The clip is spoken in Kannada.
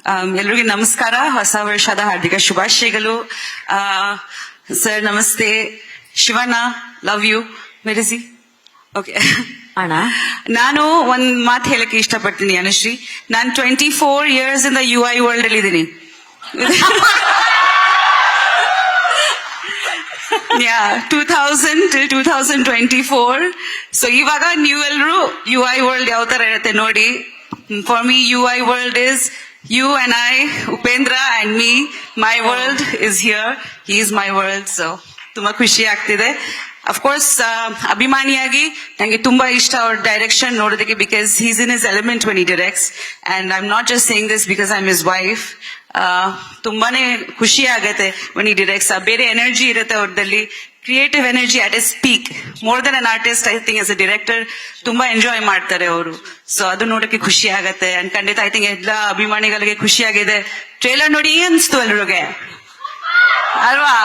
ಎಲ್ರಿಗೂ ನಮಸ್ಕಾರ. ಹೊಸ ವರ್ಷದ ಹಾರ್ದಿಕ ಶುಭಾಶಯಗಳು. ಸರ್ ನಮಸ್ತೆ. Shivanna, love you. ಮೆರಿಸಿ. ಓಕೆ ಅಣ್ಣ, ನಾನು ಒಂದ್ ಮಾತು ಹೇಳಕ್ಕೆ ಇಷ್ಟಪಡ್ತೀನಿ ಅನುಶ್ರೀ. ನಾನು 24 years ಇಂದ UI ವರ್ಲ್ಡ್ ಅಲ್ಲಿ ಇದ್ದೀನಿ. ಯಾ 2000 till 2024. ಸೊ ಇವಾಗ ನೀವೆಲ್ಲರೂ UI ವರ್ಲ್ಡ್ ಯಾವ ತರ ಇರುತ್ತೆ ನೋಡಿ. For me UI world is you and I, Upendra and me. My world is here. He is my world. So ತುಂಬಾ ಖುಷಿ ಆಗ್ತಿದೆ. ಅಫ್ಕೋರ್ಸ್ ಅಭಿಮಾನಿಯಾಗಿ ನಂಗೆ ತುಂಬಾ ಇಷ್ಟ ಅವ್ರ ಡೈರೆಕ್ಷನ್ ನೋಡೋದಕ್ಕೆ, because he's in his element when he directs. And I am not just saying this because I am his wife. ತುಂಬಾನೇ ಖುಷಿ ಆಗತ್ತೆ ವೆನ್ ಹಿ ಡೈರೆಕ್ಟ್ಸ್. ಬೇರೆ ಎನರ್ಜಿ ಇರುತ್ತೆ ಅವ್ರದಲ್ಲಿ, creative energy at a speak. More than an artist, I think as a director ತುಂಬಾ ಎಂಜಾಯ್ ಮಾಡ್ತಾರೆ ಅವರು. ಸೊ ಅದು ನೋಡಕ್ಕೆ ಖುಷಿ ಆಗತ್ತೆ. ಅಂಡ್ ಖಂಡಿತ ಐ ಥಿಂಕ್ ಎಲ್ಲ ಅಭಿಮಾನಿಗಳಿಗೆ ಖುಷಿ ಆಗಿದೆ. ಟ್ರೇಲರ್ ನೋಡಿ ಅನ್ಸ್ತು ಎಲ್ರಿಗೆ ಅಲ್ವಾ?